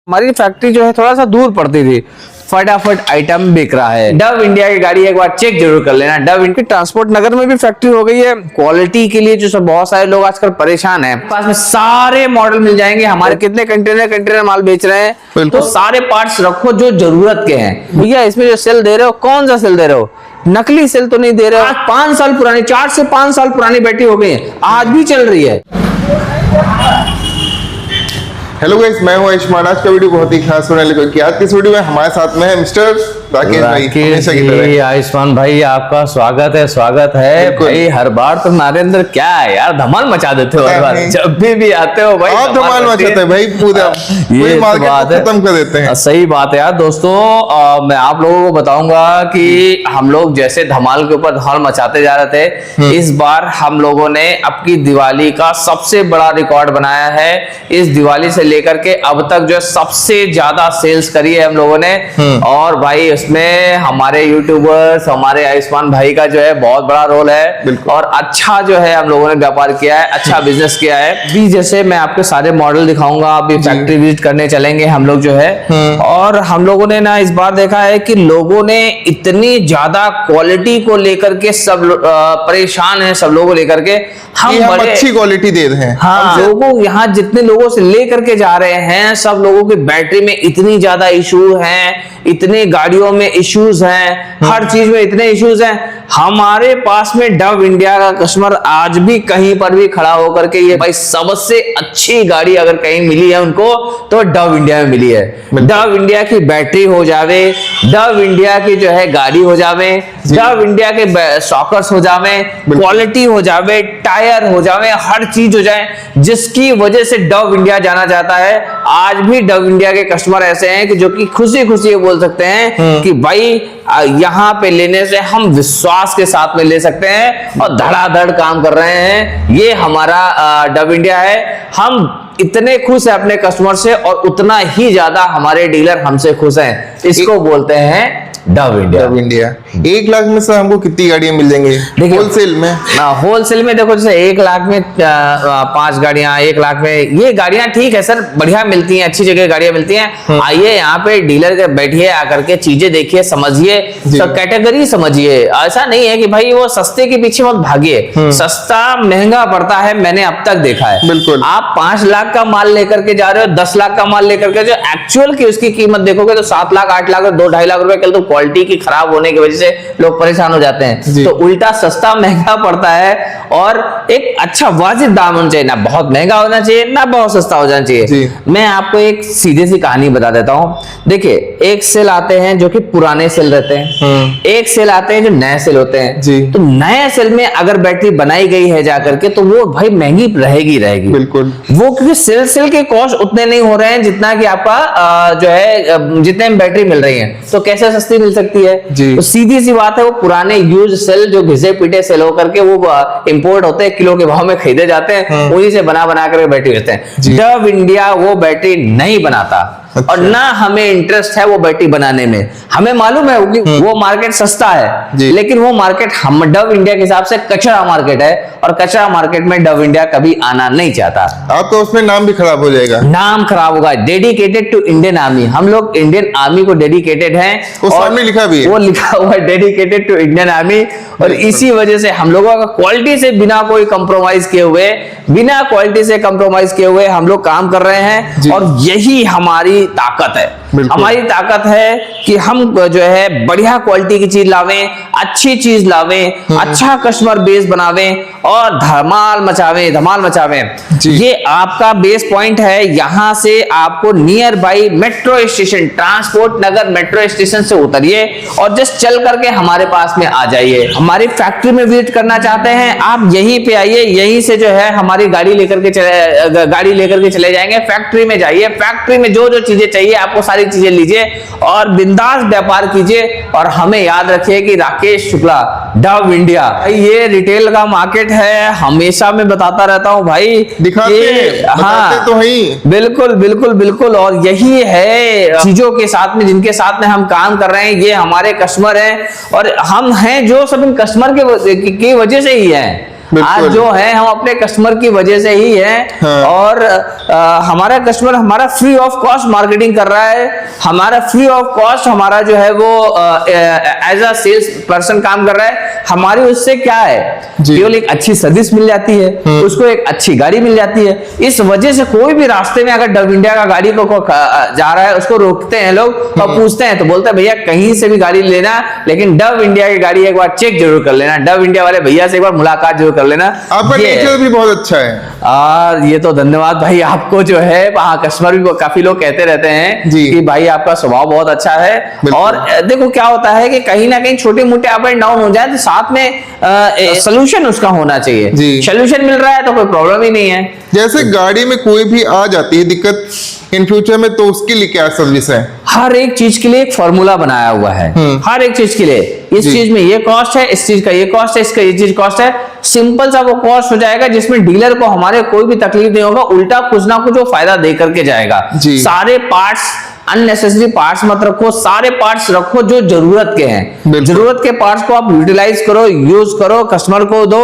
हमारी फैक्ट्री जो है थोड़ा सा दूर पड़ती थी, फटाफट आइटम बिक रहा है। डव इंडिया की गाड़ी एक बार चेक जरूर कर लेना। डव इनकी ट्रांसपोर्ट नगर में भी फैक्ट्री हो गई है। क्वालिटी के लिए जो सब बहुत सारे लोग आजकल परेशान हैं, पास में सारे मॉडल मिल जाएंगे। हमारे कितने कंटेनर माल बेच रहे हैं, तो सारे पार्ट्स रखो जो जरूरत के हैं। भैया इसमें जो सेल दे रहे हो, कौन सा सेल दे रहे हो? नकली सेल तो नहीं दे रहे हो। आज 5 साल पुरानी, 4 से 5 साल पुरानी बैटरी हो गई है, आज भी चल रही है। हेलो गाइस, मैं हूं आयुष्मान। आज का वीडियो बहुत ही खास होने लगा कि आज की इस वीडियो में हमारे साथ में है मिस्टर राकेश भाई। हमेशा की तरह आयुष्मान भाई, आपका स्वागत है भाई। हर बार तुम्हारे अंदर क्या है यार, धमाल मचा देते हो। हर बार जब भी आते हो भाई आप धमाल मचाते हैं भाई, पूरा ये मार्केट खत्म कर देते हैं। सही बात है यार। दोस्तों मैं आप लोगों को बताऊंगा कि हम लोग जैसे धमाल के ऊपर धमाल मचाते जा रहे थे, इस बार हम लोगों ने अपनी दिवाली का सबसे बड़ा रिकॉर्ड बनाया है। इस दिवाली से लेकर के अब तक जो सबसे ज्यादा सेल्स करी है हम लोगों ने। और भाई उसमें हमारे यूट्यूबर्स, हमारे आयुष्मान भाई का जो है बहुत बड़ा रोल है। और अच्छा जो है हम लोगों ने व्यापार किया है, अच्छा बिजनेस किया है भी। जैसे मैं आपके सारे मॉडल दिखाऊंगा, अभी फैक्ट्री विजिट करने चलेंगे हम लोग जो है। और हम लोगों ने ना इस बार देखा है कि लोगों ने इतनी ज्यादा क्वालिटी को लेकर के सब परेशान है, सब लोगों को लेकर के। हम अच्छी क्वालिटी दे रहे हैं। हाँ, लोगों यहाँ जितने लोगों से लेकर के जा रहे हैं, सब लोगों की बैटरी में इतनी ज्यादा इशू हैं, इतने गाड़ियों में इश्यूज हैं, हर चीज में इतने इश्यूज हैं। हमारे पास में डव इंडिया का कस्टमर आज भी कहीं पर भी खड़ा होकर के ये भाई सबसे अच्छी गाड़ी अगर कहीं मिली है उनको, तो डव इंडिया में मिली है। डव इंडिया की बैटरी हो जावे, डव इंडिया की जो है गाड़ी हो जावे, डव इंडिया के सॉकर्स हो जावे, क्वालिटी हो जावे, टायर हो जावे, हर चीज हो जाए, जिसकी वजह से डव इंडिया जाना जाता है। आज भी डव इंडिया के कस्टमर ऐसे हैं कि जो कि खुशी खुशी बोल सकते हैं कि भाई यहाँ पे लेने से हम विश्वास के साथ में ले सकते हैं और धड़ाधड़ काम कर रहे हैं। ये हमारा डव इंडिया है। हम इतने खुश हैं अपने कस्टमर से और उतना ही ज्यादा हमारे डीलर हमसे खुश हैं। इसको बोलते हैं Dove India. Dove India 1 lakh में सर हमको कितनी गाड़ियां मिल जाएंगी होलसेल में? होलसेल में देखो, जैसे 1 लाख में 5 गाड़ियां, 1 लाख में ये गाड़ियां ठीक है सर, बढ़िया मिलती हैं, अच्छी जगह गाड़ियां मिलती हैं। आइए यहाँ पे डीलर के बैठिए, आकर के चीजें देखिए, समझिए, सब कैटेगरी समझिए। ऐसा नहीं है कि भाई वो सस्ते के पीछे मत भागिए, सस्ता महंगा पड़ता है, मैंने अब तक देखा है। बिल्कुल। आप 5 लाख का माल लेकर के जा रहे हो, 10 लाख का माल लेकर के जो एक्चुअल की उसकी कीमत देखोगे तो 7 लाख 8 लाख 2-2.5 लाख रुपए। कल तो क्वालिटी की खराब होने की वजह से लोग परेशान हो जाते हैं, तो उल्टा सस्ता महंगा पड़ता है। और एक अच्छा वाजिब दाम होना चाहिए, ना बहुत महंगा होना चाहिए ना बहुत सस्ता हो जाना चाहिए। मैं आपको एक सीधी सी कहानी बता देता हूं। देखिए, एक सेल आते हैं जो कि पुराने सेल रहते हैं, एक सेल आते हैं जो नए सेल होते हैं। तो नए सेल में अगर बैटरी बनाई गई है जाकर के, तो वो भाई महंगी रहेगी। बिल्कुल। वो क्योंकि सेल के कॉस्ट उतने नहीं हो रहे हैं जितना कि आपका जो है जितने में बैटरी मिल रही है, तो कैसे सस्ती मिल सकती है? तो सीधी सी बात है, वो पुराने यूज सेल जो घिसे पीटे सेल होकर के वो इंपोर्ट होते हैं, किलो के भाव में खरीदे जाते हैं, उन्हीं से बना कर बैटरी बेचते हैं। डव इंडिया वो बैटरी नहीं बनाता। अच्छा। और ना हमें इंटरेस्ट है वो बैटरी बनाने में। हमें मालूम है वो मार्केट सस्ता है, लेकिन वो मार्केट हम डव इंडिया के हिसाब से कचरा मार्केट है, और कचरा मार्केट में डव इंडिया कभी आना नहीं चाहता। आपका उसमें नाम भी खराब हो जाएगा। नाम खराब होगा। डेडिकेटेड टू इंडियन आर्मी, हम लोग इंडियन आर्मी को डेडिकेटेड हैं। और लिखा भी है, वो लिखा हुआ है डेडिकेटेड टू इंडियन आर्मी। और इसी वजह से हम लोगों का क्वालिटी से बिना कोई कंप्रोमाइज किए हुए, बिना क्वालिटी से कंप्रोमाइज किए हुए हम लोग काम कर रहे हैं। और यही हमारी ताकत है। हमारी ताकत है कि हम जो है बढ़िया क्वालिटी की चीज लावें, अच्छी चीज लावें, अच्छा कस्टमर बेस बनावें और धमाल मचावें। ये आपका बेस पॉइंट है। यहां से आपको near by metro station, transport Nagar metro station से उतरिए और जस्ट चल करके हमारे पास में आ जाइए। हमारी फैक्ट्री में विजिट करना चाहते हैं, आप यहीं पे आइए, यहीं से जो है हमारी गाड़ी लेकर के चले जाएंगे। फैक्ट्री में जाइए, फैक्ट्री में जो जो चीजें चाहिए आपको सारी चीजें लीजिए और बिंदास व्यापार कीजिए। और हमें याद रखिए कि राकेश शुक्ला, डव इंडिया, ये रिटेल का मार्केट है। हमेशा मैं बताता रहता हूं भाई, बताते तो ही। बिल्कुल। और यही है चीजों के साथ में, जिनके साथ में हम काम कर रहे हैं, ये हमारे कस्टमर हैं और हम हैं जो सब इन कस्टमर की वजह से ही हैं। आज जो है हम अपने कस्टमर की वजह से ही है। हाँ। और हमारा कस्टमर हमारा फ्री ऑफ कॉस्ट मार्केटिंग कर रहा है, हमारा फ्री ऑफ कॉस्ट हमारा जो है वो एज अ सेल्स पर्सन काम कर रहा है। हमारी उससे क्या है, केवल एक अच्छी सर्विस मिल जाती है, उसको एक अच्छी गाड़ी मिल जाती है। इस वजह से कोई भी रास्ते में अगर डव इंडिया का गाड़ी को जा रहा है उसको रोकते हैं लोग और पूछते हैं तो बोलते हैं भैया कहीं से भी गाड़ी लेना लेकिन डव इंडिया की गाड़ी एक बार चेक जरूर कर लेना, डव इंडिया वाले भैया से एक बार मुलाकात जरूर कर लेना। आपका नेचर भी बहुत अच्छा है। और ये तो धन्यवाद भाई आपको, जो है वहाँ कस्टमर भी काफी लोग कहते रहते हैं कि भाई आपका स्वभाव बहुत अच्छा है। और देखो क्या होता है कि कहीं ना कहीं छोटे मोटे अप एंड डाउन हो जाए तो साथ में सोल्यूशन उसका होना चाहिए। सोल्यूशन मिल रहा है तो कोई प्रॉब्लम ही नहीं है। जैसे गाड़ी में कोई भी आ जाती है दिक्कत इन फ्यूचर में, तो उसके लिए क्या सर्विस है? हर एक चीज के लिए एक फॉर्मूला बनाया हुआ है, हर एक चीज के लिए। इस चीज में ये कॉस्ट है, इस चीज का ये कॉस्ट है, इसका ये चीज कॉस्ट है। सिंपल सा वो कॉस्ट हो जाएगा जिसमें डीलर को हमारे कोई भी तकलीफ नहीं होगा, उल्टा कुछ ना कुछ वो फायदा दे करके जाएगा। सारे पार्ट्स, अननेसेसरी पार्ट्स मत रखो, सारे पार्ट्स रखो जो जरूरत के हैं। जरूरत के पार्ट्स को आप यूटिलाइज करो, यूज करो, कस्टमर को दो,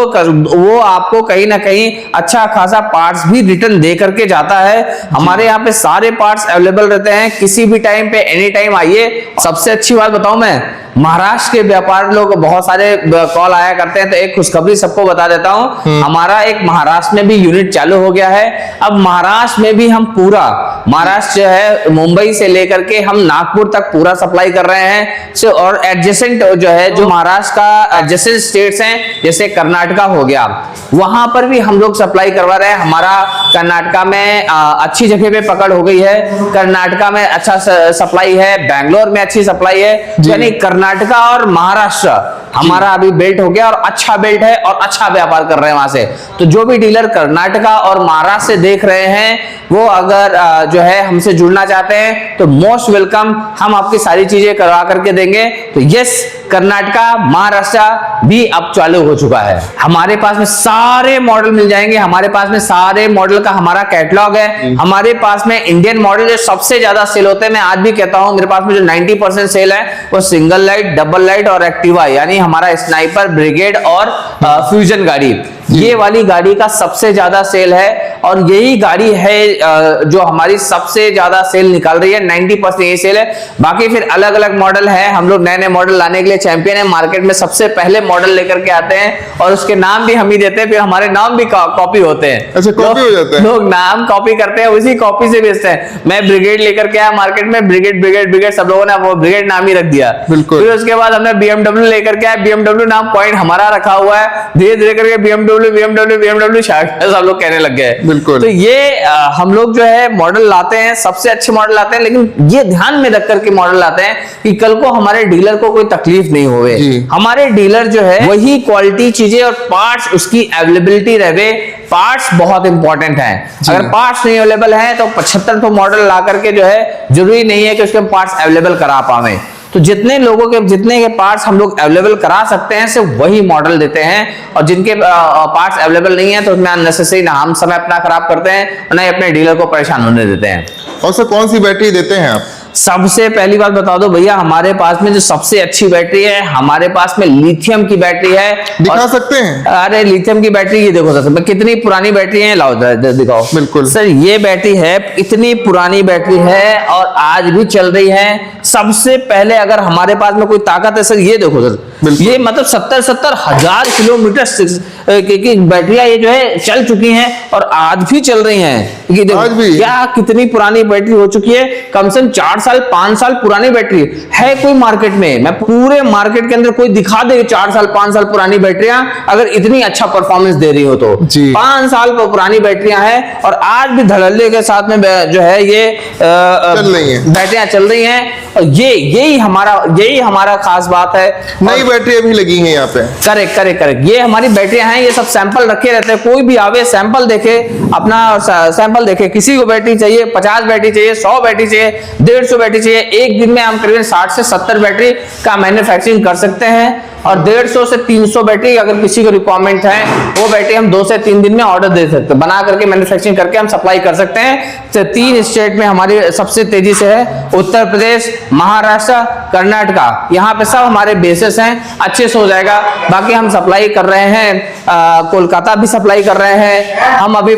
वो आपको कहीं ना कहीं अच्छा खासा पार्ट्स भी रिटर्न दे करके जाता है। हमारे यहाँ पे सारे पार्ट्स अवेलेबल रहते हैं, किसी भी टाइम पे एनी टाइम आइए। सबसे अच्छी बात बताऊं मैं, महाराष्ट्र के व्यापार लोग बहुत सारे कॉल आया करते हैं, तो एक खुशखबरी सबको बता देता हूं, हमारा एक महाराष्ट्र में भी यूनिट चालू हो गया है। अब महाराष्ट्र में भी हम पूरा महाराष्ट्र जो है मुंबई से लेकर के हम नागपुर तक पूरा सप्लाई कर रहे हैं। और एडजेसेंट जो है, जो महाराष्ट्र का एडजेसेंट स्टेट्स हैं, जैसे कर्नाटका हो गया, वहां पर भी हम लोग सप्लाई करवा रहे हैं। हमारा कर्नाटका में अच्छी जगह पे पकड़ हो गई है, कर्नाटका में अच्छा सप्लाई है, बैंगलोर में अच्छी सप्लाई है। यानी कर्नाटका और महाराष्ट्र हमारा अभी बेल्ट हो गया और अच्छा बेल्ट है और अच्छा व्यापार कर रहे हैं वहां से। तो जो भी डीलर कर्नाटका और महाराष्ट्र से देख रहे हैं वो अगर जो है हमसे जुड़ना चाहते हैं तो मोस्ट वेलकम, हम आपकी सारी चीजें करवा करके देंगे। तो यस, कर्नाटका महाराष्ट्र भी अब चालू हो चुका है। हमारे पास में सारे मॉडल मिल जाएंगे, हमारे पास में सारे मॉडल का हमारा कैटलॉग है। हमारे पास में इंडियन मॉडल जो सबसे ज्यादा सेल होते हैं, मैं आज भी कहता हूं मेरे पास में जो 90% सेल है वो सिंगल लाइट, डबल लाइट और एक्टिवा, यानी हमारा स्नाइपर, ब्रिगेड और फ्यूजन गाड़ी, ये वाली गाड़ी का सबसे ज्यादा सेल है। और यही गाड़ी है जो हमारी सबसे ज्यादा सेल निकाल रही है, 90% ये सेल है। बाकी फिर अलग अलग मॉडल है, हम लोग नए नए मॉडल लाने के लिए चैंपियन है। मार्केट में सबसे पहले मॉडल लेकर के आते हैं और उसके नाम भी हम ही देते हैं, फिर हमारे नाम भी कॉपी होते हैं। अच्छा, कॉपी हो जाता है, लोग नाम कॉपी करते हैं, उसी कॉपी से बेचते हैं। मैं ब्रिगेड लेकर के आया मार्केट में, ब्रिगेड ब्रिगेड ब्रिगेड, सब लोगों ने वो ब्रिगेड नाम ही रख दिया। फिर उसके बाद हमने BMW लेकर के आया, BMW नाम पॉइंट हमारा रखा हुआ है। धीरे धीरे करके BMW सब लोग कहने लग गए। तो ये हम लोग जो है मॉडल लाते हैं, सबसे अच्छे मॉडल लाते हैं, लेकिन ये ध्यान में रख करके मॉडल लाते हैं कि कल को हमारे डीलर को कोई तकलीफ नहीं होवे। हमारे डीलर जो है वही क्वालिटी चीजें और पार्ट्स उसकी अवेलेबिलिटी रहे। पार्ट्स बहुत इंपॉर्टेंट हैं, अगर पार्ट्स नहीं अवेलेबल हैं तो 75 तो मॉडल ला करके जो है जरूरी नहीं है कि उसके पार्ट्स अवेलेबल करा पावे। तो जितने लोगों के जितने के पार्ट्स हम लोग अवेलेबल करा सकते हैं सिर्फ वही मॉडल देते हैं, और जिनके पार्ट्स अवेलेबल नहीं है तो उसमें अननेसेसरी ना हम समय अपना खराब करते हैं, ना ही अपने डीलर को परेशान होने देते हैं। और सर कौन सी बैटरी देते हैं आप? सबसे पहली बात बता दो भैया, हमारे पास में जो सबसे अच्छी बैटरी है, हमारे पास में लिथियम की बैटरी है। दिखा सकते हैं? अरे लिथियम की बैटरी ये देखो सर, कितनी पुरानी बैटरी है, लाओ दिखाओ। बिल्कुल सर, ये बैटरी है, इतनी पुरानी बैटरी है और आज भी चल रही है। सबसे पहले अगर हमारे पास में कोई ताकत है सर, ये देखो सर, ये मतलब 70 हजार किलोमीटर की बैटरियां ये जो है चल चुकी हैं और आज भी चल रही हैं। ये देखो क्या कितनी पुरानी बैटरी हो चुकी है, कम से कम 4 साल 5 साल पुरानी बैटरी है। कोई मार्केट में, मैं पूरे मार्केट के अंदर कोई दिखा दे 4 साल 5 साल पुरानी बैटरियां अगर इतनी अच्छा परफॉर्मेंस दे रही हो तो। 5 साल पुरानी बैटरियां हैं और आज भी धड़ल्ले के साथ में जो है ये बैटरियां चल रही हैं। और यही हमारा खास बात है। नई बैटरी अभी लगी है यहाँ पे। करेक्ट। ये हमारी बैटरियां हैं, ये सब सैंपल रखे रहते हैं। कोई भी आवे सैंपल देखे, अपना सैंपल देखे। किसी को बैटरी चाहिए, 50 बैटरी चाहिए, 100 बैटरी चाहिए, 150 बैटरी चाहिए। एक दिन में हम करीबन 60 से 70 बैटरी का मैन्युफैक्चरिंग कर सकते हैं। और 150 से 300 बैटरी अगर किसी को रिक्वायरमेंट है, वो बैटरी हम 2 से 3 दिन में ऑर्डर दे सकते हैं, बना करके मैन्युफैक्चरिंग करके हम सप्लाई कर सकते हैं। तो 3 स्टेट में हमारी हमारी सबसे तेजी से है उत्तर प्रदेश, महाराष्ट्र, कर्नाटका, यहाँ पे सब हमारे बेसेस हैं, अच्छे से हो जाएगा। बाकी हम सप्लाई कर रहे हैं, कोलकाता भी सप्लाई कर रहे हैं, हम अभी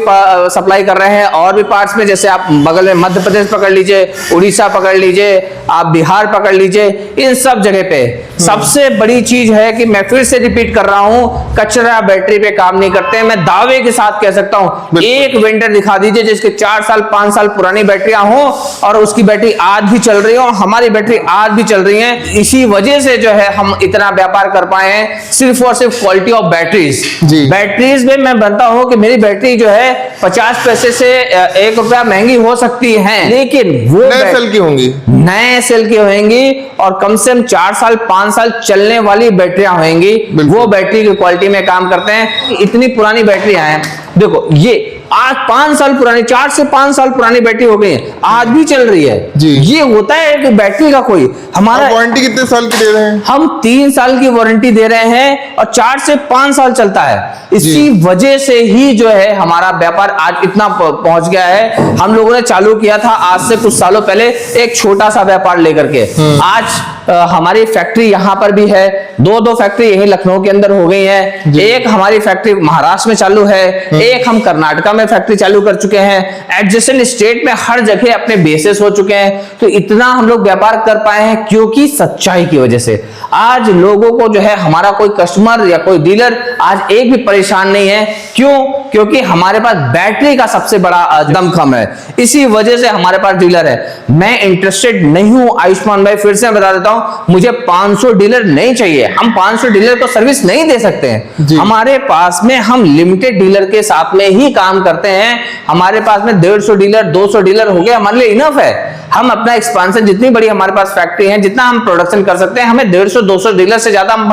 सप्लाई कर रहे हैं और भी पार्ट्स में, जैसे आप बगल में मध्य प्रदेश पकड़ लीजिए, उड़ीसा पकड़ लीजिए, आप बिहार पकड़ लीजिए, इन सब जगह पे। सबसे बड़ी चीज है कि मैं फिर से रिपीट कर रहा हूं, कचरा बैटरी पे काम नहीं करते हैं। मैं दावे के साथ कह सकता हूं, एक वेंडर दिखा दीजिए जिसके 4 साल 5 साल पुरानी बैटरियां हो और उसकी बैटरी आज भी चल रही हो, हमारी बैटरी आज भी चल रही है। इसी वजह से जो है हम इतना व्यापार कर पाए हैं, सिर्फ और सिर्फ क्वालिटी ऑफ बैटरीज। बैटरीज में मैं बनता हूं कि मेरी बैटरी जो है 50 पैसे से 1 रुपया महंगी हो सकती है, लेकिन वो नए सेल की होंगी, नए सेल की होंगी और कम से कम 4 साल 5 साल चलने वाली बैटरियां होंगी। वो बैटरी की क्वालिटी में काम करते हैं। इतनी पुरानी बैटरियां हैं, देखो ये आज 5 साल पुरानी, 4 से 5 साल पुरानी बैटरी हो गई है, आज भी चल रही है जी। ये होता है कि बैटरी का कोई हमारा वारंटी कितने साल की दे रहे हैं? हम 3 साल की वारंटी दे रहे हैं और 4 से 5 साल चलता है। इसी वजह से ही जो है हमारा व्यापार आज इतना पहुंच गया है। हम लोगों ने चालू किया था आज से कुछ सालों पहले एक छोटा सा व्यापार लेकर के, आज हमारी फैक्ट्री यहाँ पर भी है, 2 फैक्ट्री यही लखनऊ के अंदर हो गई है। एक हमारी फैक्ट्री महाराष्ट्र में चालू है, एक हम कर्नाटका में फैक्ट्री चालू कर चुके हैं, एडजेसेंट स्टेट में हर जगह अपने बेसेस हो चुके हैं। तो इतना हम लोग व्यापार कर पाए हैं क्योंकि सच्चाई की वजह से। आज लोगों को जो है हमारा कोई कस्टमर या कोई डीलर आज एक भी परेशान नहीं है। क्यों? क्योंकि हमारे पास बैटरी का सबसे बड़ा दमखम है, इसी वजह से हमारे पास डीलर है। मैं इंटरेस्टेड नहीं हूं आयुष्मान भाई, फिर से बता देता हूं, मुझे 500 डीलर नहीं चाहिए। हम 500 डीलर को सर्विस नहीं दे सकते हैं। हमारे पास में हम लिमिटेड डीलर के साथ में ही काम करते हैं। हमारे पास में 150 डीलर 200 डीलर हो गए, हमारे लिए इनफ है। हम अपना एक्सपांशन, जितनी बड़ी हमारे पास फैक्ट्री है, जितना हम प्रोडक्शन कर सकते हैं, हमें 150-200 डीलर से ज्यादा हम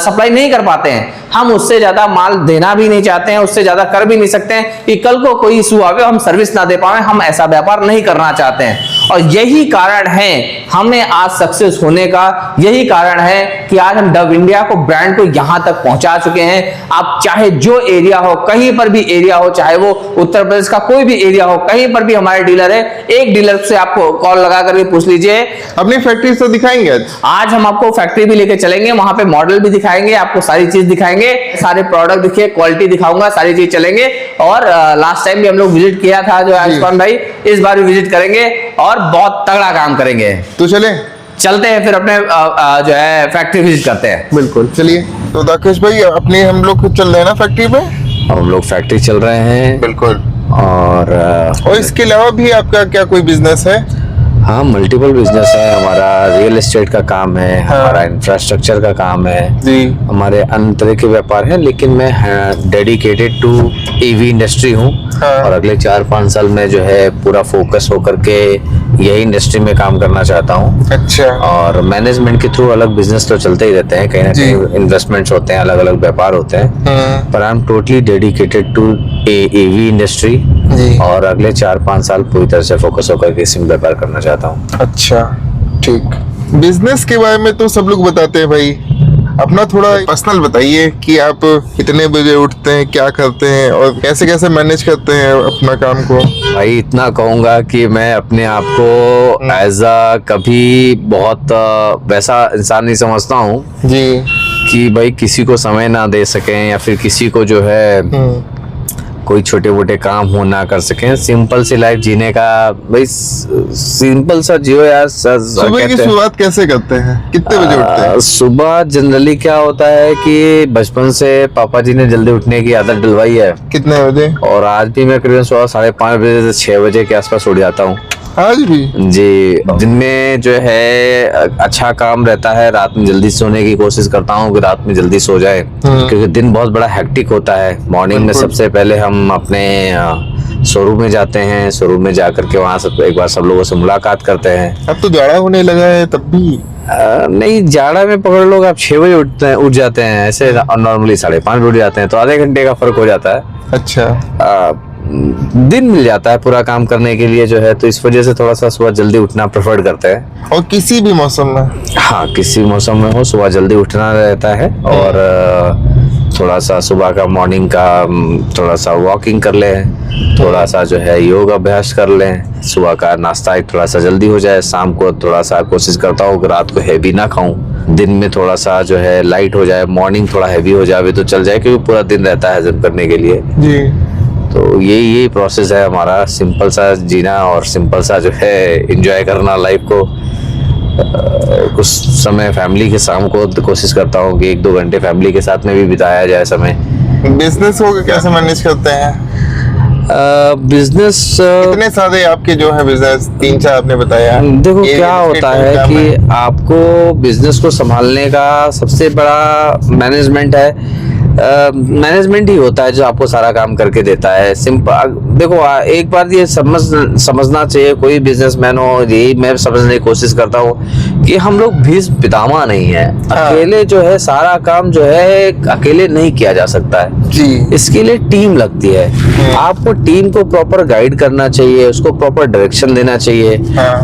सप्लाई नहीं कर पाते हैं। हम उससे ज्यादा माल देना भी नहीं चाहते हैं, उससे ज्यादा कर भी नहीं सकते हैं कि कल को कोई इशू आवे हम सर्विस ना दे पाए। हम ऐसा व्यापार नहीं करना चाहते हैं और यही कारण है हमें आज सक्सेस होने का। यही कारण है कि आज हम डव इंडिया को, ब्रांड को यहां तक पहुंचा चुके हैं। आप चाहे जो एरिया हो, कहीं पर भी एरिया हो, चाहे वो उत्तर प्रदेश का कोई भी एरिया हो, कहीं पर भी हमारे डीलर है। एक डीलर से आपको कॉल लगा करके पूछ लीजिए। अपनी फैक्ट्री तो दिखाएंगे आज हम आपको फैक्ट्री भी लेके चलेंगे, वहां पे मॉडल भी दिखाएंगे, आपको सारी चीज दिखाएंगे, सारे प्रोडक्ट दिखे, क्वालिटी दिखाऊंगा, सारी चीज चलेंगे। और लास्ट टाइम भी हम लोग विजिट किया था जो आयुष्मान भाई, इस बार भी विजिट करेंगे और बहुत तगड़ा काम करेंगे। तो चलते हैं फिर अपने जो है फैक्ट्री विजिट करते हैं। बिल्कुल चलिए। तो राकेश भाई अपने हम लोग चल रहे हैं ना फैक्ट्री पे? हम लोग फैक्ट्री चल रहे हैं बिल्कुल। और इसके अलावा भी आपका क्या कोई बिजनेस है? हाँ, मल्टीपल बिजनेस है। हमारा रियल एस्टेट का काम है, हमारा इंफ्रास्ट्रक्चर का काम है जी, हमारे अन्य तरह के व्यापार हैं। लेकिन मैं डेडिकेटेड टू ईवी इंडस्ट्री हूँ और अगले 4-5 साल में जो है पूरा फोकस होकर के यही इंडस्ट्री में काम करना चाहता हूँ। अच्छा। और मैनेजमेंट के थ्रू अलग बिजनेस तो चलते ही रहते हैं, कहीं ना कहीं इन्वेस्टमेंट्स होते हैं, अलग अलग व्यापार होते हैं, पर I am totally dedicated to EV industry और अगले 4-5 साल पूरी तरह से फोकस होकर के इसमें व्यापार करना चाहता हूँ। अच्छा, ठीक। बिजनेस के बारे में तो सब लोग बताते हैं भाई, अपना थोड़ा पर्सनल बताइए कि आप कितने बजे उठते हैं, क्या करते हैं और कैसे कैसे मैनेज करते हैं अपना काम को? भाई इतना कहूंगा कि मैं अपने आप को एज अ कभी बहुत वैसा इंसान नहीं समझता हूँ जी कि भाई किसी को समय ना दे सकें या फिर किसी को जो है कोई छोटे मोटे काम हो ना कर सकें। सिंपल सी लाइफ जीने का भाई, सिंपल सा जियो यार। सुबह की शुरुआत कैसे करते हैं, कितने बजे उठते हैं? सुबह जनरली क्या होता है कि बचपन से पापा जी ने जल्दी उठने की आदत डलवाई है। कितने बजे? और आज भी मैं करीबन सुबह 5:30 बजे से 6 बजे के आसपास उठ जाता हूँ। आज भी? जी। दिन में जो है अच्छा काम रहता है, रात में जल्दी सोने की कोशिश करता हूँ कि रात में जल्दी सो जाए, क्योंकि दिन बहुत बड़ा हेक्टिक होता है। मॉर्निंग में सबसे पहले हम अपने शोरूम में जाते हैं, शोरूम में जाकर के वहाँ सब एक बार सब लोगों से मुलाकात करते हैं। अब तो जाड़ा होने लगा है तब भी? नहीं, जाड़ा में पकड़ लोग आप 6 बजे उठ जाते हैं, ऐसे नॉर्मली 5:30 बजे उठ जाते हैं, तो आधे घंटे का फर्क हो जाता है। अच्छा। दिन मिल जाता है पूरा काम करने के लिए जो है, तो इस वजह से थोड़ा सा सुबह जल्दी उठना प्रेफर करते हैं। और किसी भी मौसम में? हाँ, किसी मौसम में हो सुबह जल्दी उठना रहता है। और थोड़ा सा सुबह का मॉर्निंग का थोड़ा सा वॉकिंग कर लें, थोड़ा सा जो है योग अभ्यास कर लें, सुबह का नाश्ता थोड़ा सा जल्दी हो जाए, शाम को थोड़ा सा कोशिश करता हूँ कि रात को हैवी ना खाऊं, दिन में थोड़ा सा जो है लाइट हो जाए, मॉर्निंग थोड़ा हैवी हो जाए तो चल जाए, क्योंकि पूरा दिन रहता है हजम करने के लिए जी। तो यही प्रोसेस है हमारा, सिंपल सा जीना और सिंपल सा जो है एंजॉय करना लाइफ को। कुछ समय फैमिली के शाम को कोशिश करता हूँ कि 1-2 घंटे फैमिली के साथ में भी बिताया जाए समय। बिजनेस को कैसे मैनेज करते हैं? बिजनेस कितने सारे आपके जो है बिजनेस? 3-4 आपने बताया। देखो ये क्या होता है कि आपको बिजनेस को संभालने का सबसे बड़ा मैनेजमेंट है, मैनेजमेंट ही होता है जो आपको सारा काम करके देता है। सिंपल देखो, एक बार ये समझना चाहिए, कोई बिजनेसमैन हो, यही मैं समझने की कोशिश करता हूँ कि हम लोग भीष्म पितामह नहीं है। अकेले जो है सारा काम जो है अकेले नहीं किया जा सकता है जी। इसके लिए टीम लगती है। आपको टीम को प्रॉपर गाइड करना चाहिए, उसको प्रॉपर डायरेक्शन देना चाहिए।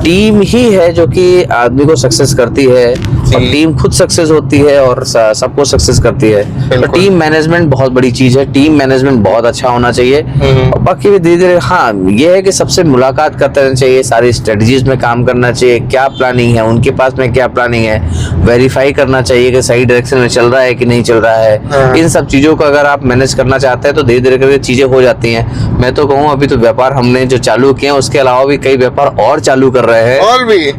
टीम ही है जो कि आदमी को सक्सेस करती है, और टीम खुद सक्सेस होती है और सबको सक्सेस करती है। तो टीम मैनेजमेंट बहुत बड़ी चीज है, टीम मैनेजमेंट बहुत अच्छा होना चाहिए। और बाकी भी धीरे धीरे हाँ ये है कि सबसे मुलाकात करते रहना चाहिए, सारी स्ट्रेटजीज में काम करना चाहिए, क्या प्लानिंग है उनके पास में, क्या प्लानिंग है, वेरीफाई करना चाहिए कि सही डायरेक्शन में चल रहा है कि नहीं चल रहा है। इन सब चीजों को अगर आप मैनेज करना चाहते हैं तो धीरे धीरे करके चीजें हो जाती हैं। मैं तो कहूँ अभी तो व्यापार हमने जो चालू किए हैं उसके अलावा भी कई व्यापार और चालू कर रहे हैं,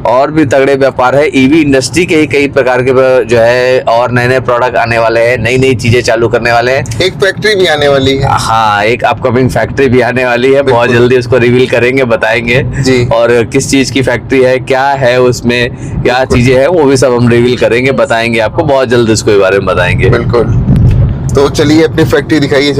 और भी तगड़े व्यापार है। ईवी इंडस्ट्री के ही कई प्रकार के जो है और नए नए प्रोडक्ट आने वाले हैं, नई नई चीजें चालू करने वाले हैं। एक फैक्ट्री भी आने वाली है। हाँ, एक अपकमिंग फैक्ट्री भी आने वाली है, बहुत जल्दी उसको रिवील करेंगे, बताएंगे जी। और किस चीज की फैक्ट्री है, क्या है उसमें, क्या चीजें हैं, वो भी सब हम रिवील करेंगे, बताएंगे आपको बहुत जल्द, इसके बारे में बताएंगे। बिल्कुल। तो चलिए अपनी फैक्ट्री दिखाइए,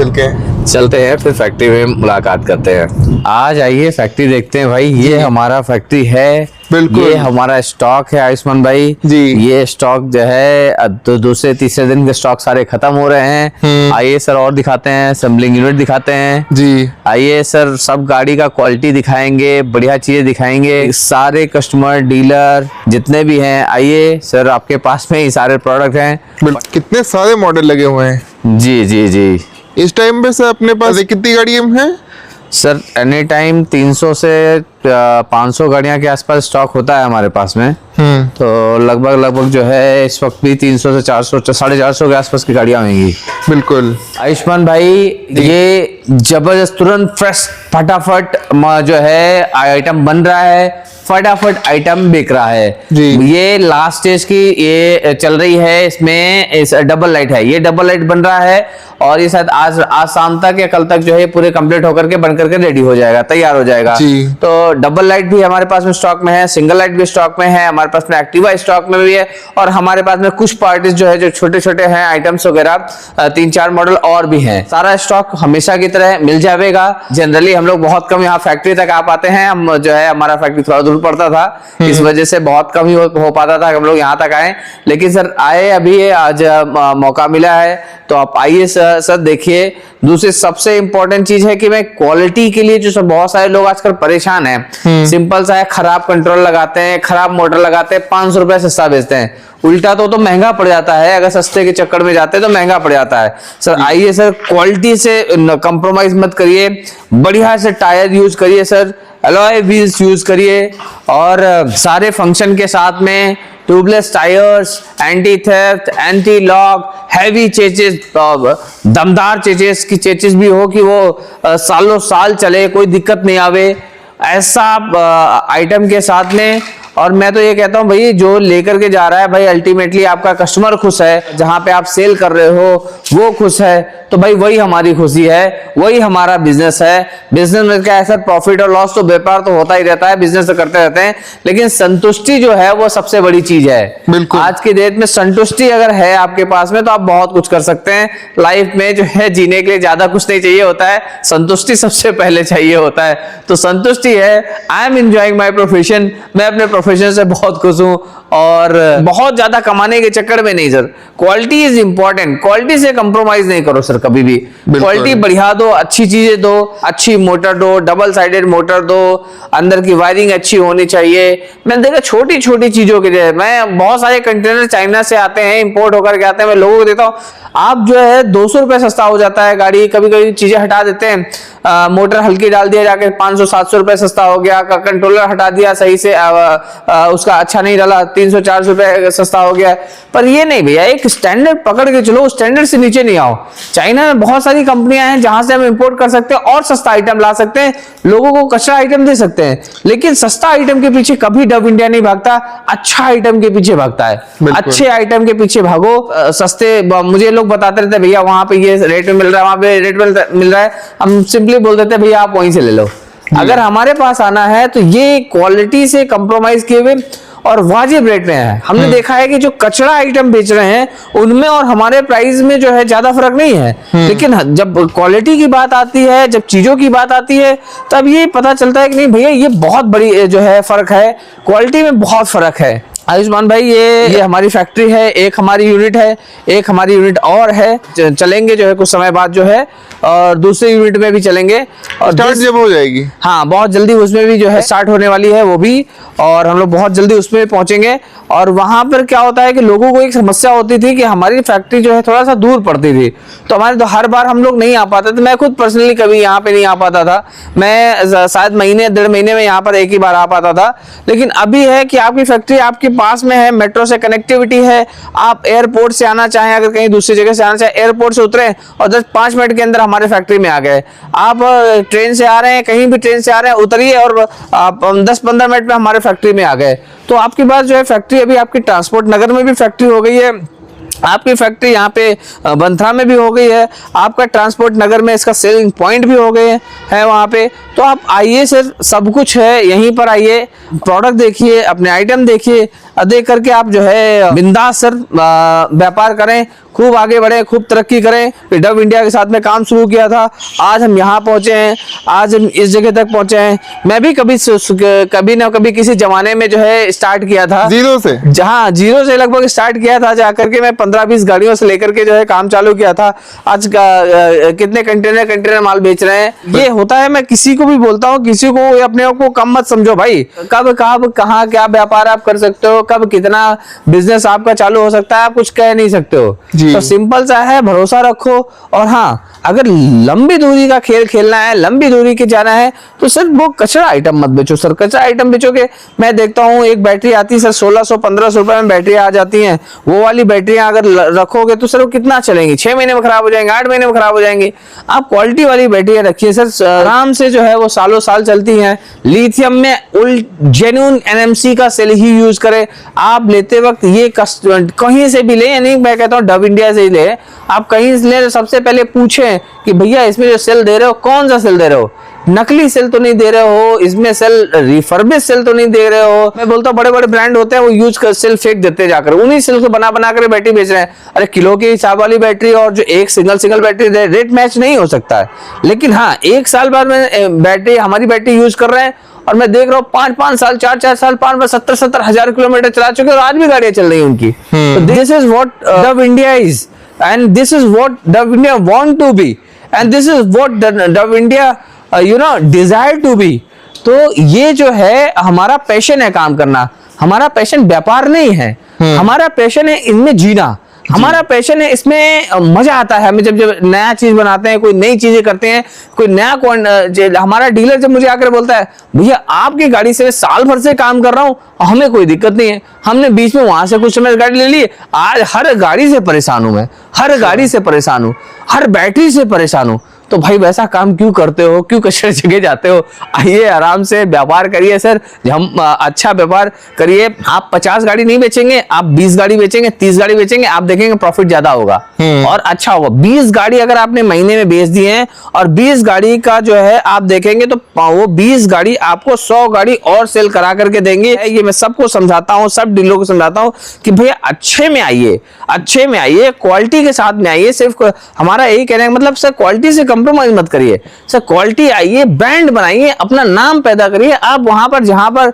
चलते हैं फिर फैक्ट्री में मुलाकात करते हैं। आज आइए फैक्ट्री देखते हैं भाई। ये हमारा फैक्ट्री है, बिल्कुल। ये हमारा स्टॉक है आयुष्मान भाई जी। ये स्टॉक जो है दूसरे तीसरे दिन के स्टॉक सारे खत्म हो रहे हैं। आइए सर और दिखाते हैं, असेंबलिंग यूनिट दिखाते हैं जी। आइए सर, सब गाड़ी का क्वालिटी दिखाएंगे, बढ़िया चीजें दिखाएंगे, सारे कस्टमर डीलर जितने भी हैं आइए सर, आपके पास में ही सारे प्रोडक्ट हैं। कितने सारे मॉडल लगे हुए हैं। जी जी जी। इस टाइम पे सर अपने पास कितनी गाड़ियां हैं? सर एनी टाइम 300 से 500 गाड़ियां के आसपास स्टॉक होता है हमारे पास में। तो लगभग जो है इस वक्त भी 300 से 400 450 के आसपास की गाड़ियां होंगी। बिल्कुल आयुष्मान भाई, ये जबरदस्त तुरंत फ्रेश फटाफट जो है आइटम बन रहा है, फटाफट आइटम बिक रहा है जी। ये लास्ट स्टेज की ये चल रही है, इसमें इस डबल लाइट है, ये डबल लाइट बन रहा है और ये शायद आज शाम तक या कल तक जो है पूरे कंप्लीट होकर के बन करके रेडी हो जाएगा, तैयार हो जाएगा जी। तो डबल लाइट भी हमारे पास में स्टॉक में है, सिंगल लाइट भी स्टॉक में है, हमारे पास में एक्टिवा स्टॉक में भी है, और हमारे पास में कुछ पार्टीज जो है जो छोटे छोटे हैं आइटम्स वगैरह 3-4 मॉडल और भी हैं। सारा स्टॉक हमेशा की तरह मिल जाएगा। जनरली हम लोग बहुत कम यहाँ फैक्ट्री तक आ पाते हैं, हम जो है हमारा फैक्ट्री थोड़ा दूर पड़ता था, इस वजह से बहुत कम ही हो पाता था कि हम लोग यहाँ तक आए, लेकिन सर आए अभी, आज मौका मिला है तो आप आइए सर देखिए। दूसरी सबसे इंपॉर्टेंट चीज है कि मैं क्वालिटी के लिए जो बहुत सारे लोग आजकल परेशान हैं, सिंपल सा है, खराब कंट्रोल लगाते हैं, खराब मोटर लगाते हैं, 500 रुपए सस्ता बेचते हैं, उल्टा तो महंगा पड़ जाता है। अगर सस्ते के चक्कर में जाते हैं तो महंगा पड़ जाता है। सर आइए सर, क्वालिटी से कंप्रोमाइज मत करिए, बढ़िया से टायर यूज करिए सर, अलॉय व्हील्स यूज करिए, और सारे फंक्शन के साथ में tubeless tyres, anti theft, anti lock, heavy chassis, दमदार चेचेस की चेचेस भी हो कि वो सालों साल चले, कोई दिक्कत नहीं आवे, ऐसा आइटम के साथ में। और मैं तो ये कहता हूँ भाई, जो लेकर के जा रहा है भाई, अल्टीमेटली आपका कस्टमर खुश है, जहां पे आप सेल कर रहे हो वो खुश है, तो भाई वही हमारी खुशी है, वही हमारा बिजनेस है। बिजनेस में क्या है सर, प्रॉफिट और लॉस तो व्यापार तो होता ही रहता है, बिजनेस तो करते रहते हैं, लेकिन संतुष्टि जो है वो सबसे बड़ी चीज है। बिल्कुल। आज की डेट में संतुष्टि अगर है आपके पास में तो आप बहुत कुछ कर सकते हैं लाइफ में। जो है जीने के लिए ज्यादा कुछ नहीं चाहिए होता है, संतुष्टि सबसे पहले चाहिए होता है। तो संतुष्टि है, I am enjoying my profession, मैं अपने प्रोफेशन से बहुत खुश हूँ और बहुत ज्यादा कमाने के चक्कर में नहीं sir, quality is important, quality से कंप्रोमाइज नहीं करो सर कभी भी। क्वालिटी बढ़िया दो, अच्छी चीजें दो, अच्छी मोटर दो, डबल साइडेड मोटर दो, अंदर की वायरिंग अच्छी होनी चाहिए। मैंने देखा छोटी छोटी चीजों के लिए, मैं बहुत सारे कंटेनर चाइना से आते हैं, इंपोर्ट होकर के आते हैं, मैं लोगों को देता हूँ, आप जो है 200 रुपए सस्ता हो जाता है गाड़ी, कभी कभी चीजें हटा देते हैं, मोटर हल्की डाल दिया जाके 500-700 रुपए सस्ता हो गया, कंट्रोलर हटा दिया सही से, उसका अच्छा नहीं डाला 300-400 रुपए सस्ता हो गया। पर ये नहीं भैया, एक स्टैंडर्ड पकड़ के चलो, स्टैंडर्ड से नीचे नहीं आओ। चाइना में बहुत सारी कंपनियां हैं जहां से हम इंपोर्ट कर सकते हैं और सस्ता आइटम ला सकते हैं, लोगों को कच्चा आइटम दे सकते हैं, लेकिन सस्ता आइटम के पीछे कभी डव इंडिया नहीं भागता, अच्छा आइटम के पीछे भागता है। अच्छे आइटम के पीछे भागो, सस्ते, मुझे लोग बताते रहते हैं भैया वहां पे ये रेट में मिल रहा है, वहां पे रेट में मिल रहा है, हम सिंपली बोल देते हैं भैया आप वहीं से ले लो। अगर हमारे पास आना है तो ये क्वालिटी से कंप्रोमाइज किए हुए और वाजिब रेट में है। हमने देखा है कि जो कचरा आइटम बेच रहे हैं उनमें और हमारे प्राइस में जो है ज्यादा फर्क नहीं है, लेकिन जब क्वालिटी की बात आती है, जब चीजों की बात आती है, तब ये पता चलता है कि नहीं भैया ये बहुत बड़ी जो है फर्क है, क्वालिटी में बहुत फर्क है। आयुष्मान भाई ये हमारी फैक्ट्री है, एक हमारी यूनिट है, एक हमारी यूनिट और है, चलेंगे जो है कुछ समय बाद जो है, और दूसरे यूनिट में भी चलेंगे और स्टार्ट जब हो जाएगी, हाँ बहुत जल्दी उसमें भी जो है स्टार्ट होने वाली है वो भी, और हम लोग बहुत जल्दी उसमें पहुंचेंगे। और वहां पर क्या होता है कि लोगों को एक समस्या होती थी कि हमारी फैक्ट्री जो है थोड़ा सा दूर पड़ती थी, तो हमारे तो हर बार हम लोग नहीं आ पाते थे। मैं खुद पर्सनली कभी यहाँ पे नहीं आ पाता था, मैं शायद महीने 1.5 महीने में यहाँ पर एक ही बार आ पाता था। लेकिन अभी है कि आपकी फैक्ट्री आपके पास में है, मेट्रो से कनेक्टिविटी है, आप एयरपोर्ट से आना चाहें, अगर कहीं दूसरी जगह से आना चाहें, एयरपोर्ट से उतरे और 10-5 मिनट के अंदर हमारे फैक्ट्री में आ गए। आप ट्रेन से आ रहे हैं, कहीं भी ट्रेन से आ रहे हैं, उतरिए और आप 10-15 मिनट में हमारे फैक्ट्री में आ गए। तो आपके पास जो है फैक्ट्री, अभी आपकी ट्रांसपोर्ट नगर में भी फैक्ट्री हो गई है, आपकी फैक्ट्री यहाँ पे बंथरा में भी हो गई है, आपका ट्रांसपोर्ट नगर में इसका सेलिंग पॉइंट भी हो गए है वहाँ पे। तो आप आइए सर, सब कुछ है यहीं पर, आइए प्रोडक्ट देखिए, अपने आइटम देखिए, देख करके आप जो है बिंदास सर व्यापार करें, खूब आगे बढ़े, खूब तरक्की करें। फिर डव इंडिया के साथ में काम शुरू किया था, आज हम यहाँ पहुंचे हैं, आज हम इस जगह तक पहुंचे हैं। मैं भी कभी ना कभी किसी जमाने में जो है स्टार्ट किया था जीरो से, जहाँ जीरो से लगभग स्टार्ट किया था, जाकर के मैं 15-20 गाड़ियों से लेकर के जो है काम चालू किया था। आज कितने कंटेनर माल बेच रहे हैं। ये होता है, मैं किसी को भी बोलता हूँ, किसी को अपने आप को कम मत समझो भाई, कब कहाँ क्या व्यापार आप कर सकते हो, कब कितना बिजनेस आपका चालू हो सकता है, आप कुछ कह नहीं सकते हो। तो सिंपल सा है, भरोसा रखो। और हाँ, अगर लंबी दूरी का खेल खेलना है, लंबी दूरी के जाना है, तो सिर्फ वो कचरा आइटम मत बेचो सर। कचरा आइटम बेचोगे, मैं देखता हूँ एक बैटरी आती है सर 1600-1500 रुपए में बैटरी आ जाती है। वो वाली बैटरियां अगर रखोगे तो सर वो कितना चलेंगी, 6 महीने में खराब हो जाएंगे, 8 महीने में खराब हो जाएंगे। आप क्वालिटी वाली बैटरियां रखिए सर, आराम से जो है वो सालों साल चलती हैं। लिथियम में जेन्युइन NMC का सेल ही यूज करें। आप लेते वक्त ये कहीं से भी ले, यानी मैं कहता हूँ डव इंडिया से ही ले, आप कहीं से ले, सबसे पहले पूछें कि भैया इसमें जो सेल दे रहे हो कौन सा सेल दे रहे हो, नकली सेल तो नहीं दे रहे हो, इसमें सेल रिफर्बिश सेल तो नहीं दे रहे हो। मैं बोलता हूँ बड़े बड़े ब्रांड होते हैं वो यूज कर सेल फेंक देते हैं जाकर, उन्हीं सेल को बना बना कर बैटरी बेच रहे हैं। अरे किलो के हिसाब वाली बैटरी और जो एक सिंगल बैटरी रेट मैच नहीं हो सकता है। लेकिन हाँ, 1 साल बाद में बैटरी, हमारी बैटरी यूज कर रहे हैं और मैं देख रहा हूँ 5-5 साल, 4-4 साल, 70-70 हजार किलोमीटर चला चुके और आज भी गाड़ियां चल रही है उनकी। तो this is what Dove India is, and this is what Dove India want to be, and this is what Dove India desire to be। तो ये जो है हमारा पैशन है काम करना, हमारा पैशन व्यापार नहीं है, हमारा पैशन है इनमें जीना, हमारा पैशन है इसमें मजा आता है हमें। जब नया चीज बनाते हैं, कोई नई चीजें करते हैं, कोई नया हमारा डीलर जब मुझे आकर बोलता है भैया आपकी गाड़ी से साल भर से काम कर रहा हूँ, हमें कोई दिक्कत नहीं है, हमने बीच में वहां से कुछ समय गाड़ी ले ली, आज हर गाड़ी से परेशान हूं मैं, हर गाड़ी से परेशान हूं, हर बैटरी से परेशान हूं। तो भाई वैसा काम क्यों करते हो, क्यों कचरे जगह जाते हो? आइए आराम से व्यापार करिए सर, हम अच्छा व्यापार करिए। आप 50 गाड़ी नहीं बेचेंगे, आप 20 गाड़ी बेचेंगे, 30 गाड़ी बेचेंगे, आप देखेंगे प्रॉफिट ज्यादा होगा और अच्छा होगा। 20 गाड़ी अगर आपने महीने में बेच दी है और 20 गाड़ी का जो है आप देखेंगे तो वो 20 गाड़ी आपको 100 गाड़ी और सेल करा करके देंगे। ये मैं सबको समझाता हूँ, सब डीलरों को समझाता हूँ कि भैया अच्छे में आइए, अच्छे में आइए, क्वालिटी के साथ में आइए। सिर्फ हमारा यही कहने का मतलब सर क्वालिटी से कंप्रोमाइज मत करिए सर, क्वालिटी आइए, ब्रांड बनाइए, अपना नाम पैदा करिए। आप वहां पर जहां पर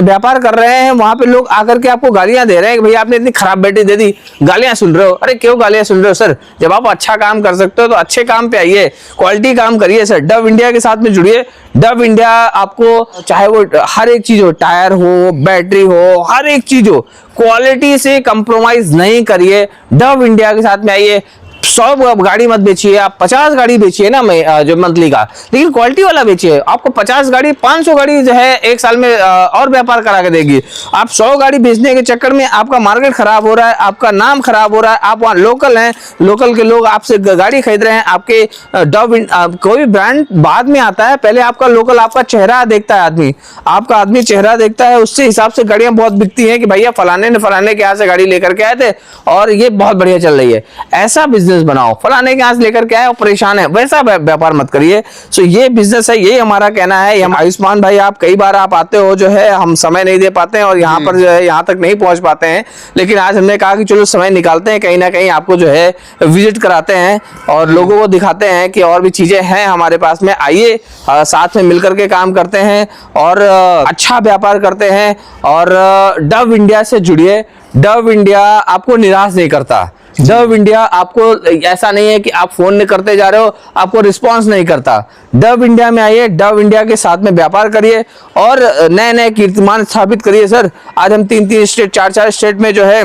व्यापार कर रहे हैं वहां पे लोग आकर के आपको गालियां दे रहे हैं कि भैया आपने इतनी खराब बैटरी दे दी, गालियां सुन रहे हो। अरे क्यों गालियां सुन रहे हो सर? जब आप अच्छा काम कर सकते हो तो अच्छे काम पे आइए, क्वालिटी काम करिए सर। डव इंडिया के साथ में जुड़िए। डव इंडिया आपको चाहे वो हर एक चीज हो, टायर हो, बैटरी हो, हर एक चीज हो, क्वालिटी से कंप्रोमाइज नहीं करिए। डव इंडिया के साथ में आइए। 100 गाड़ी मत बेचिए, आप 50 गाड़ी बेचिए ना जो मंथली का, लेकिन क्वालिटी वाला बेचिए। आपको 50 गाड़ी 500 गाड़ी जो है एक साल में और व्यापार करा के देगी। आप 100 गाड़ी बेचने के चक्कर में आपका मार्केट खराब हो रहा है, आपका नाम खराब हो रहा है। आप वहाँ लोकल हैं, लोकल के लोग आपसे गाड़ी खरीद रहे हैं। आपके कोई भी ब्रांड बाद में आता है, पहले आपका लोकल, आपका चेहरा देखता है आदमी, आपका आदमी चेहरा देखता है, उससे हिसाब से गाड़ियां बहुत बिकती हैं कि भैया फलाने ने फलाने के यहाँ से गाड़ी लेकर के आए थे और ये बहुत बढ़िया चल रही है। ऐसा बिजनेस बनाओ। फलाने के यहाँ से लेकर के आए और परेशान है, वैसा व्यापार मत करिए। सो ये बिजनेस है, ये हमारा कहना है। हम आयुष्मान भाई, आप कई बार आप आते हो, जो है हम समय नहीं दे पाते हैं और यहाँ पर जो है यहाँ तक नहीं पहुंच पाते हैं, लेकिन आज हमने कहा कि चलो समय निकालते हैं, कहीं ना कहीं आपको जो है विजिट कराते हैं और लोगों को दिखाते हैं कि और भी चीजें हैं हमारे पास में। आइए, साथ में मिलकर के काम करते हैं और अच्छा व्यापार करते हैं। और डव इंडिया से जुड़िए। डव इंडिया आपको निराश नहीं करता। डव इंडिया आपको ऐसा नहीं है कि आप फोन नहीं करते जा रहे हो, आपको रिस्पांस नहीं करता। डव इंडिया में आइए, डव इंडिया के साथ में व्यापार करिए और नए नए कीर्तिमान स्थापित करिए सर। आज हम 3-3 स्टेट, 4-4 स्टेट में जो है,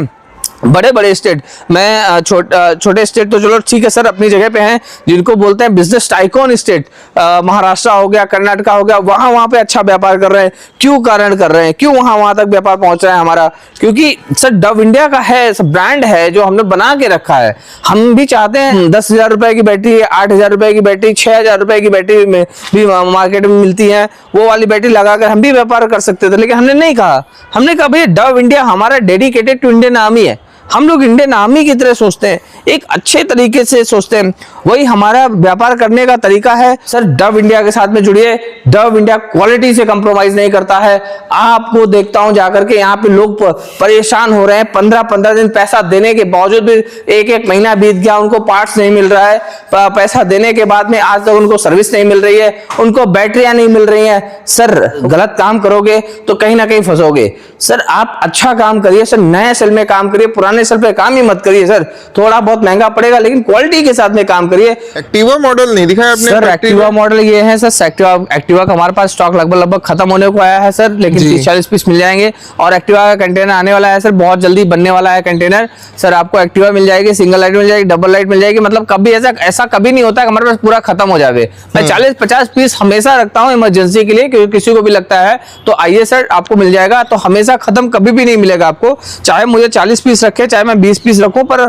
बड़े बड़े स्टेट, मैं छोटे स्टेट तो चलो ठीक है सर अपनी जगह पे हैं, जिनको बोलते हैं बिजनेस टाइकॉन स्टेट, महाराष्ट्र हो गया, कर्नाटका हो गया, वहां पे अच्छा व्यापार कर रहे हैं। क्यों कारण कर रहे हैं, क्यों वहां तक व्यापार पहुंच रहा है हमारा? क्योंकि सर डव इंडिया का है, ब्रांड है जो हमने बना के रखा है। हम भी चाहते हैं 10,000 रुपए की बैटरी, 8,000 रुपए की बैटरी, 6,000 रुपए की बैटरी में भी मार्केट में मिलती है, वो वाली बैटरी लगाकर हम भी व्यापार कर सकते थे, लेकिन हमने नहीं कहा। हमने कहा भैया डव इंडिया हमारा डेडिकेटेड टू इंडियन आर्मी है। हम लोग इंडियन आर्मी की तरह सोचते हैं, एक अच्छे तरीके से सोचते हैं, वही हमारा व्यापार करने का तरीका है सर। डव इंडिया के साथ में जुड़िए। डव इंडिया क्वालिटी से कंप्रोमाइज नहीं करता है। आपको देखता हूं जाकर के यहाँ पे लोग परेशान हो रहे हैं, 15-15 दिन पैसा देने के बावजूद भी 1-1 महीना बीत गया, उनको पार्ट्स नहीं मिल रहा है। पैसा देने के बाद में आज तक उनको सर्विस नहीं मिल रही है, उनको बैटरियां नहीं मिल रही हैं। सर गलत काम करोगे तो कहीं ना कहीं फंसोगे। सर आप अच्छा काम करिए सर, नए सेल में काम करिए, पुराने सेल पे काम ही मत करिए सर। थोड़ा बहुत महंगा पड़ेगा लेकिन क्वालिटी के साथ में काम करिए। एक्टिवा मॉडल नहीं दिखाया आपने सर? एक्टिवा मॉडल ये है सर, एक्टिवा का हमारे पास स्टॉक लगभग खत्म होने को आया है सर, लेकिन 30-40 पीस मिल जाएंगे। और एक्टिवा का कंटेनर आने वाला है सर, बहुत जल्दी बनने वाला है कंटेनर सर। आपको एक्टिवा मिल जाएगी, सिंगल लाइट मिल जाएगी, डबल लाइट मिल जाएगी। मतलब कभी ऐसा कभी नहीं होता कि हमारे पास पूरा खत्म हो जाए। मैं 40-50 पीस हमेशा रखता हूँ इमरजेंसी के लिए, क्योंकि किसी को भी लगता है तो आइए सर, आपको मिल जाएगा। तो हमेशा खत्म कभी भी नहीं मिलेगा आपको, चाहे मुझे 40 पीस रखे, चाहे मैं 20 पीस रखूं, पर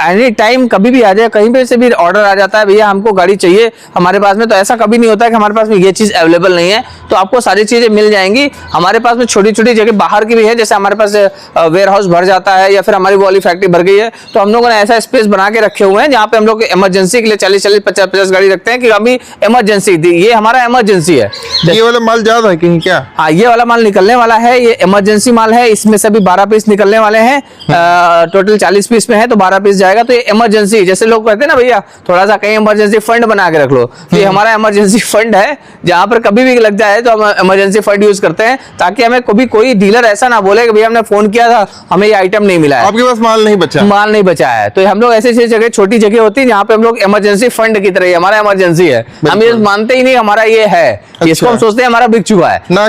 एनी टाइम कभी भी आ जाए, कहीं पे से भी ऑर्डर आ जाता है, भैया हमको गाड़ी चाहिए हमारे पास में, तो ऐसा कभी नहीं होता है कि हमारे पास में ये चीज अवेलेबल नहीं है। तो आपको सारी चीजें मिल जाएंगी। हमारे पास में छोटी छोटी जगह बाहर की भी है, जैसे हमारे पास वेयर हाउस भर जाता है या फिर हमारी वाली फैक्ट्री भर गई है, तो हम लोगों ने ऐसा स्पेस बना के रखे हुए हैं जहाँ पे हम लोग इमरजेंसी के लिए 40-40, 50-50 गाड़ी रखते हैं कि अभी इमरजेंसी थी। ये हमारा इमरजेंसी है। ये वाला माल ज्यादा है कहीं क्या? हाँ, ये वाला माल निकलने वाला है, ये इमरजेंसी माल है। इसमें से भी 12 पीस निकलने वाले हैं। टोटल 40 पीस में है तो 12 पीस जाएगा। तो ये इमरजेंसी, जैसे लोग कहते हैं ना भैया थोड़ा सा कहीं इमरजेंसी फंड बना के रख लो, तो ये हमारा इमरजेंसी फंड है, जहां पर कभी भी लग जाए तो हम इमरजेंसी फंड यूज करते हैं, ताकि हमें कभी कोई डीलर ऐसा ना बोले कि भैया हमने फोन किया था हमें ये आइटम नहीं मिला है, आपके पास माल नहीं बचा है। तो हम लोग ऐसी जगह, छोटी जगह होती है जहाँ पे हम लोग इमरजेंसी फंड की तरह, हमारा इमरजेंसी है, हम ये मानते ही नहीं हमारा ये है। इसको हम सोचते हैं हमारा बिक चुका है, ना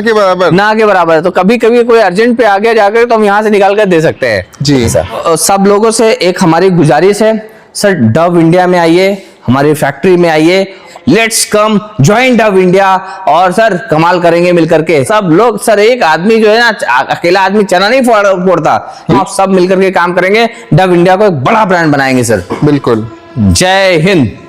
के बराबर। तो कभी कभी कोई अर्जेंट पे आ गया जाकर तो हम यहाँ से निकाल कर दे सकते हैं जी सर। सब लोगों से एक हमारी गुजारिश है सर, डव इंडिया में आइए, हमारी फैक्ट्री में आइए, let's come join Dove India और सर कमाल करेंगे मिलकर के सब लोग। सर एक आदमी जो है ना, अकेला आदमी चना नहीं फोड़ता, आप सब मिलकर के काम करेंगे, डव इंडिया को एक बड़ा ब्रांड बनाएंगे सर। बिल्कुल। जय हिंद।